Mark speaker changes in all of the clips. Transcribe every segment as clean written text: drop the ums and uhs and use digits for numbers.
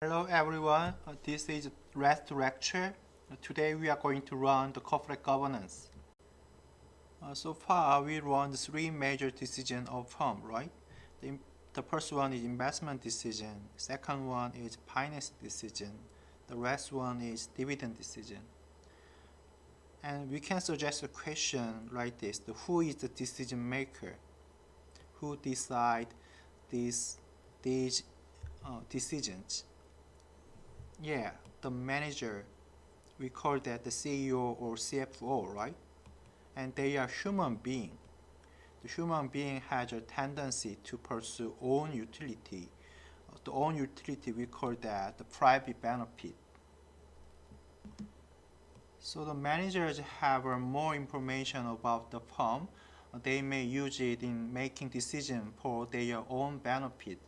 Speaker 1: Hello everyone, this is last lecture. Today we are going to run the corporate governance. So far we run the three major decisions of firm, right? The first one is investment decision, second one is finance decision, the last one is dividend decision. And we can suggest a question like this: who is the decision maker? Who decide these decisions? Yeah, the manager. We call that the CEO or CFO, right? And they are human being. The human being has a tendency to pursue own utility. The own utility, we call that the private benefit. So the managers have more information about the firm. They may use it in making decisions for their own benefit.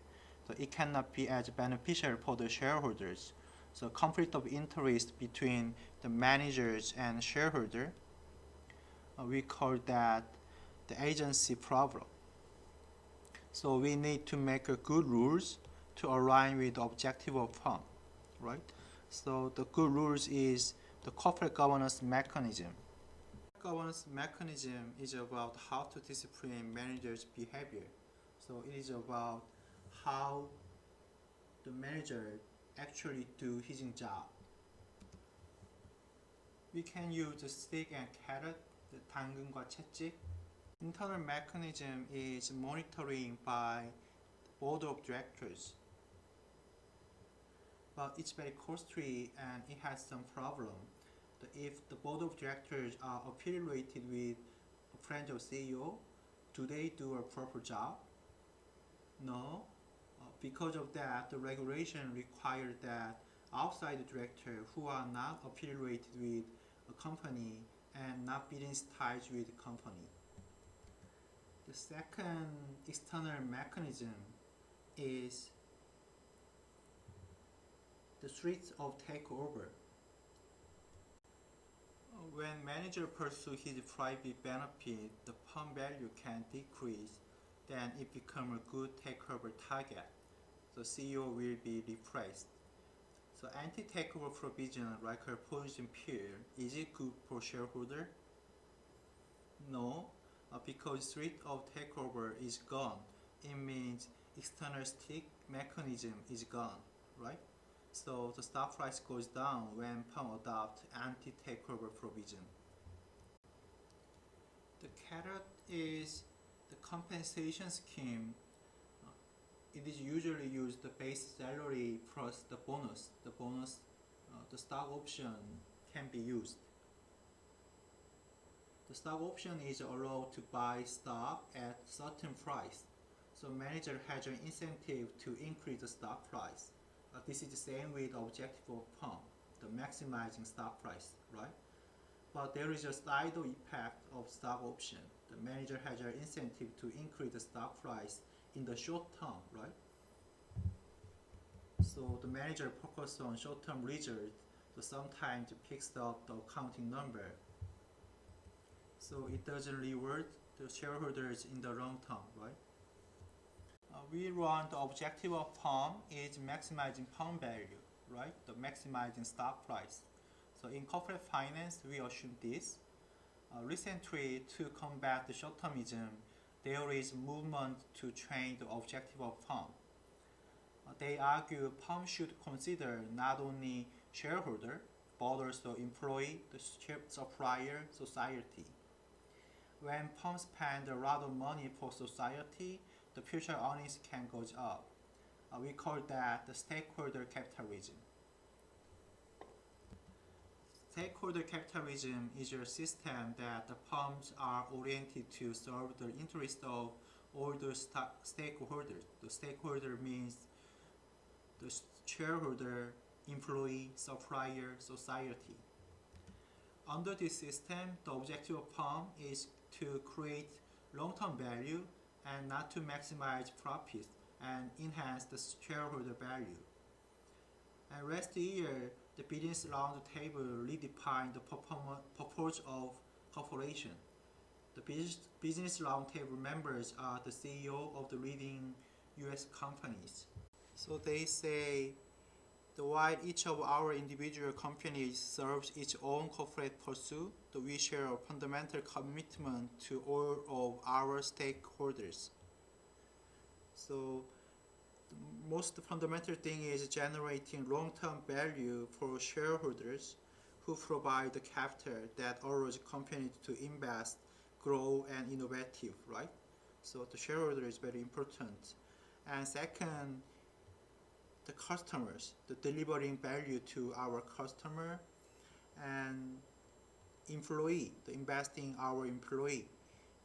Speaker 1: So it cannot be as beneficial for the shareholders. So conflict of interest between the managers and shareholder, we call that the agency problem. So we need to make a good rules to align with the objective of firm, right? So the good rules is the corporate governance mechanism. Governance mechanism is about how to discipline managers' behavior. So it is about how the manager actually do his job. We can use the stick and carrot, the 당근과 채찍. Internal mechanism is monitoring by board of directors, but it's very costly and it has some problem. If the board of directors are affiliated with a friend of CEO, do they do a proper job? No. Because of that, the regulation requires that outside directors who are not affiliated with a company and not business ties with the company. The second external mechanism is the threat of takeover. When manager pursue his private benefit, the firm value can decrease, then it becomes a good takeover target. The CEO will be replaced. So anti-takeover provision like a poison pill, is it good for shareholder? No, because threat of takeover is gone. It means external stick mechanism is gone, right? So the stock price goes down when firm adopt anti-takeover provision. The carrot is the compensation scheme. It is usually used the base salary plus the bonus. The stock option can be used. The stock option is allowed to buy stock at certain price. So manager has an incentive to increase the stock price. This is the same with the objective of firm, the maximizing stock price, right? But there is a side effect of stock option. The manager has an incentive to increase the stock price in the short term, right? So the manager focuses on short-term results, so sometimes picks up the accounting number. So it doesn't reward the shareholders in the long term, right? We run the objective of firm is maximizing firm value, right? The maximizing stock price. So in corporate finance, we assume this. Recently, to combat the short-termism, there is movement to change the objective of firm. They argue firm should consider not only shareholder, but also employee, the supplier, society. When firms spend a lot of money for society, the future earnings can go up. We call that the stakeholder capitalism. Stakeholder capitalism is a system that the firms are oriented to serve the interest of all the stakeholders. The stakeholder means the shareholder, employee, supplier, society. Under this system, the objective of firm is to create long-term value and not to maximize profits and enhance the shareholder value. And last year, the Business Roundtable redefined the purpose of corporation. The Business Roundtable members are the CEO of the leading US companies. So they say While each of our individual companies serves its own corporate pursuit, we share a fundamental commitment to all of our stakeholders. So the most fundamental thing is generating long-term value for shareholders who provide the capital that allows companies to invest, grow, and innovative, right? So the shareholder is very important. And second, the customers, the delivering value to our customer, and employee, the investing our employee,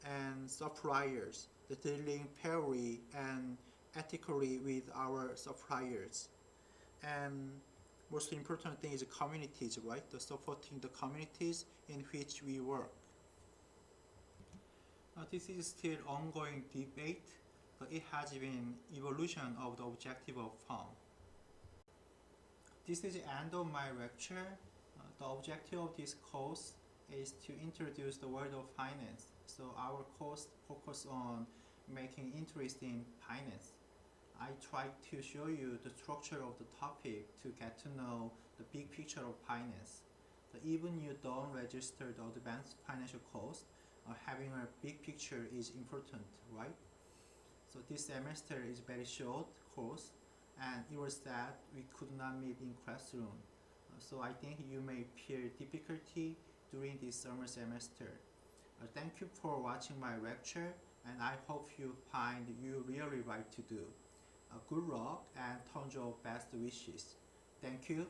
Speaker 1: and suppliers, the dealing fairly and ethically with our suppliers. And most important thing is communities, right? The supporting the communities in which we work. This is still ongoing debate, but it has been evolution of the objective of firm. This is the end of my lecture. The objective of this course is to introduce the world of finance. So our course focus on making interest in finance. I try to show you the structure of the topic to get to know the big picture of finance. Even you don't register the advanced financial course, having a big picture is important, right? So this semester is very short course, and it was that we could not meet in classroom. So I think you may feel difficulty during this summer semester. Thank you for watching my lecture, and I hope you find you really right to do. Good luck and tons of best wishes. Thank you.